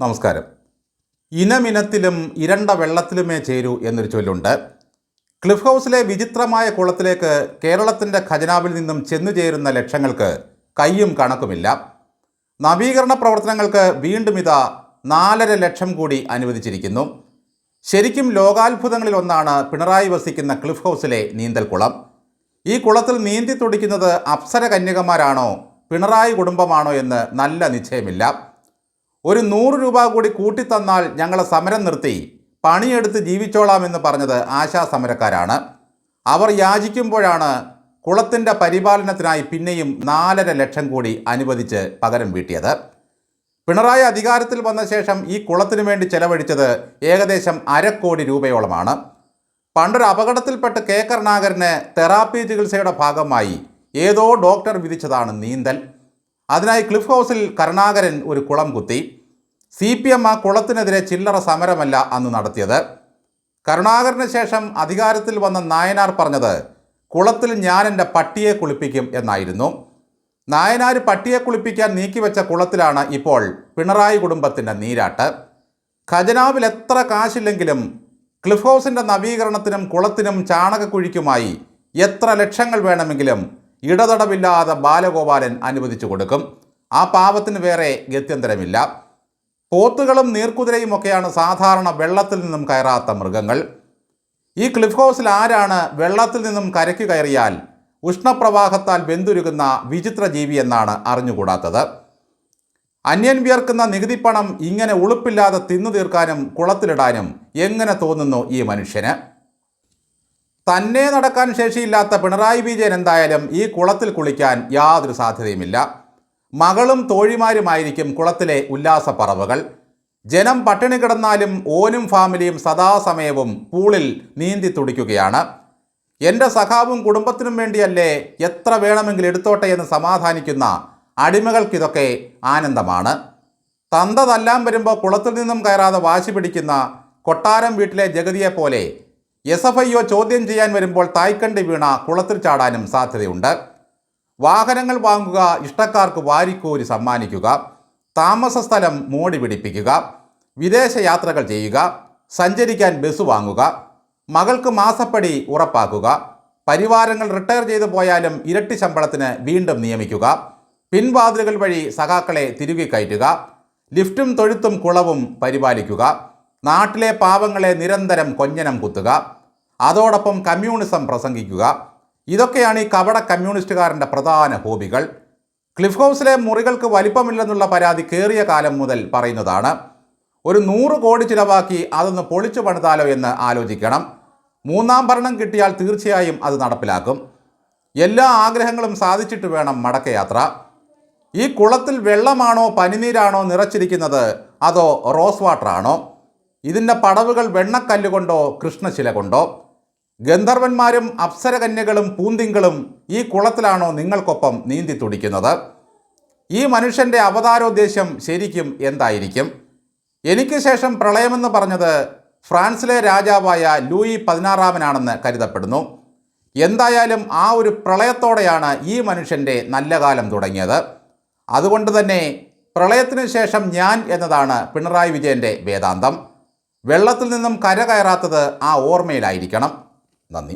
നമസ്കാരം. ഇനമിനത്തിലും ഇരണ്ട വെള്ളത്തിലുമേ ചേരൂ എന്നൊരു ചൊല്ലുണ്ട്. ക്ലിഫ് ഹൗസിലെ വിചിത്രമായ കുളത്തിലേക്ക് കേരളത്തിൻ്റെ ഖജനാവിൽ നിന്നും ചെന്നു ചേരുന്ന ലക്ഷങ്ങൾക്ക് കയ്യും കണക്കുമില്ല. നവീകരണ പ്രവർത്തനങ്ങൾക്ക് വീണ്ടും ഇതാ 4.5 ലക്ഷം കൂടി അനുവദിച്ചിരിക്കുന്നു. ശരിക്കും ലോകാത്ഭുതങ്ങളിൽ ഒന്നാണ് പിണറായി വസിക്കുന്ന ക്ലിഫ് ഹൗസിലെ നീന്തൽക്കുളം. ഈ കുളത്തിൽ നീന്തി തുടിക്കുന്നത് അപ്സര കന്യകമാരാണോ പിണറായി കുടുംബമാണോ എന്ന് നല്ല നിശ്ചയമില്ല. ഒരു 100 രൂപ കൂടി കൂട്ടിത്തന്നാൽ ഞങ്ങളെ സമരം നിർത്തി പണിയെടുത്ത് ജീവിച്ചോളാമെന്ന് പറഞ്ഞത് ആശാസമരക്കാരാണ്. അവർ യാചിക്കുമ്പോഴാണ് കുളത്തിൻ്റെ പരിപാലനത്തിനായി പിന്നെയും 4.5 ലക്ഷം കൂടി അനുവദിച്ച് പകരം വീട്ടിയത്. പിണറായി അധികാരത്തിൽ വന്ന ശേഷം ഈ കുളത്തിനു വേണ്ടി ചെലവഴിച്ചത് ഏകദേശം 1/2 കോടി രൂപയോളമാണ്. പണ്ടൊരു അപകടത്തിൽപ്പെട്ട് കെ കരുണാകരന് തെറാപ്പി ചികിത്സയുടെ ഭാഗമായി ഏതോ ഡോക്ടർ വിധിച്ചതാണ് നീന്തൽ. അതിനായി ക്ലിഫ് ഹൗസിൽ കരുണാകരൻ ഒരു കുളം കുത്തി. CPM ആ കുളത്തിനെതിരെ ചില്ലറ സമരമല്ല അന്ന് നടത്തിയത്. കരുണാകരന് ശേഷം അധികാരത്തിൽ വന്ന നായനാർ പറഞ്ഞത് കുളത്തിൽ ഞാൻ എൻ്റെ പട്ടിയെ കുളിപ്പിക്കും എന്നായിരുന്നു. നായനാർ പട്ടിയെ കുളിപ്പിക്കാൻ നീക്കിവെച്ച കുളത്തിലാണ് ഇപ്പോൾ പിണറായി കുടുംബത്തിൻ്റെ നീരാട്ട്. ഖജനാവിൽ എത്ര കാശില്ലെങ്കിലും ക്ലിഫ് ഹൗസിൻ്റെ നവീകരണത്തിനും കുളത്തിനും ചാണകക്കുഴിക്കുമായി എത്ര ലക്ഷങ്ങൾ വേണമെങ്കിലും ഇടതടവില്ലാതെ ബാലഗോപാലൻ അനുവദിച്ചു കൊടുക്കും. ആ പാവത്തിന് വേറെ ഗത്യന്തരമില്ല. പോത്തുകളും നീർക്കുതിരയുമൊക്കെയാണ് സാധാരണ വെള്ളത്തിൽ നിന്നും കയറാത്ത മൃഗങ്ങൾ. ഈ ക്ലിഫ് ഹൗസിൽ ആരാണ് വെള്ളത്തിൽ നിന്നും കരയ്ക്ക് കയറിയാൽ ഉഷ്ണപ്രവാഹത്താൽ വെന്തുരുകുന്ന വിചിത്ര ജീവി എന്നാണ് അറിഞ്ഞുകൂടാത്തത്. അന്യൻ വിയർക്കുന്ന നികുതിപ്പണം ഇങ്ങനെ ഉളുപ്പില്ലാതെ തിന്നു തീർക്കാനും കുളത്തിലിടാനും എങ്ങനെ തോന്നുന്നു ഈ മനുഷ്യന്? തന്നെ നടക്കാൻ ശേഷിയില്ലാത്ത പിണറായി വിജയൻ എന്തായാലും ഈ കുളത്തിൽ കുളിക്കാൻ യാതൊരു സാധ്യതയുമില്ല. മകളും തോഴിമാരുമായിരിക്കും കുളത്തിലെ ഉല്ലാസപ്പറവുകൾ. ജനം പട്ടിണി കിടന്നാലും ഓനും ഫാമിലിയും സദാസമയവും പൂളിൽ നീന്തി തുടിക്കുകയാണ്. എൻ്റെ സഖാവും കുടുംബത്തിനും വേണ്ടിയല്ലേ, എത്ര വേണമെങ്കിലും എടുത്തോട്ടെ എന്ന് സമാധാനിക്കുന്ന അടിമകൾക്കിതൊക്കെ ആനന്ദമാണ്. തന്ത തല്ലാൻ വരുമ്പോൾ കുളത്തിൽ നിന്നും കയറാതെ വാശി പിടിക്കുന്ന കൊട്ടാരം വീട്ടിലെ ജഗതിയെപ്പോലെ SFIO ചോദ്യം ചെയ്യാൻ വരുമ്പോൾ തായ്ക്കണ്ടി വീണ കുളത്തിൽ ചാടാനും സാധ്യതയുണ്ട്. വാഹനങ്ങൾ വാങ്ങുക, ഇഷ്ടക്കാർക്ക് വാരിക്കോരി സമ്മാനിക്കുക, താമസ സ്ഥലം മോടി പിടിപ്പിക്കുക, വിദേശ യാത്രകൾ ചെയ്യുക, സഞ്ചരിക്കാൻ ബസ് വാങ്ങുക, മകൾക്ക് മാസപ്പടി ഉറപ്പാക്കുക, പരിവാരങ്ങൾ റിട്ടയർ ചെയ്തു പോയാലും ഇരട്ടി ശമ്പളത്തിന് വീണ്ടും നിയമിക്കുക, പിൻവാതിലുകൾ വഴി സഖാക്കളെ തിരികെ കയറ്റുക, ലിഫ്റ്റും തൊഴുത്തും കുളവും പരിപാലിക്കുക, നാട്ടിലെ പാവങ്ങളെ നിരന്തരം കൊഞ്ഞനം കുത്തുക, അതോടൊപ്പം കമ്മ്യൂണിസം പ്രസംഗിക്കുക. ഇതൊക്കെയാണ് ഈ കപട കമ്മ്യൂണിസ്റ്റുകാരൻ്റെ പ്രധാന ഹോബികൾ. ക്ലിഫ് ഹൗസിലെ മുറികൾക്ക് വലിപ്പമില്ലെന്നുള്ള പരാതി കേറിയ കാലം മുതൽ പറയുന്നതാണ്. ഒരു 100 കോടി ചിലവാക്കി അതൊന്ന് പൊളിച്ചു പണിതാലോ എന്ന് ആലോചിക്കണം. 3ാം ഭരണം കിട്ടിയാൽ തീർച്ചയായും അത് നടപ്പിലാക്കും. എല്ലാ ആഗ്രഹങ്ങളും സാധിച്ചിട്ട് വേണം മടക്കയാത്ര. ഈ കുളത്തിൽ വെള്ളമാണോ പനിനീരാണോ നിറച്ചിരിക്കുന്നത്, അതോ റോസ് വാട്ടറാണോ? ഇതിൻ്റെ പടവുകൾ വെണ്ണക്കല്ലുകൊണ്ടോ കൃഷ്ണശില കൊണ്ടോ? ഗന്ധർവന്മാരും അപ്സരകന്യകളും പൂന്തിങ്കളും ഈ കുളത്തിലാണോ നിങ്ങൾക്കൊപ്പം നീന്തി തുടിക്കുന്നത്? ഈ മനുഷ്യൻ്റെ അവതാരോദ്ദേശ്യം ശരിക്കും എന്തായിരിക്കും? എനിക്ക് ശേഷം പ്രളയമെന്ന് പറഞ്ഞത് ഫ്രാൻസിലെ രാജാവായ ലൂയി 16 കരുതപ്പെടുന്നു. എന്തായാലും ആ ഒരു പ്രളയത്തോടെയാണ് ഈ മനുഷ്യൻ്റെ നല്ല കാലം തുടങ്ങിയത്. അതുകൊണ്ട് തന്നെ പ്രളയത്തിന് ശേഷം ഞാൻ എന്നതാണ് പിണറായി വിജയൻ്റെ വേദാന്തം. വെള്ളത്തിൽ നിന്നും കര കയറാത്തത് ആ ഓർമ്മയിലായിരിക്കണം. നന്ദി.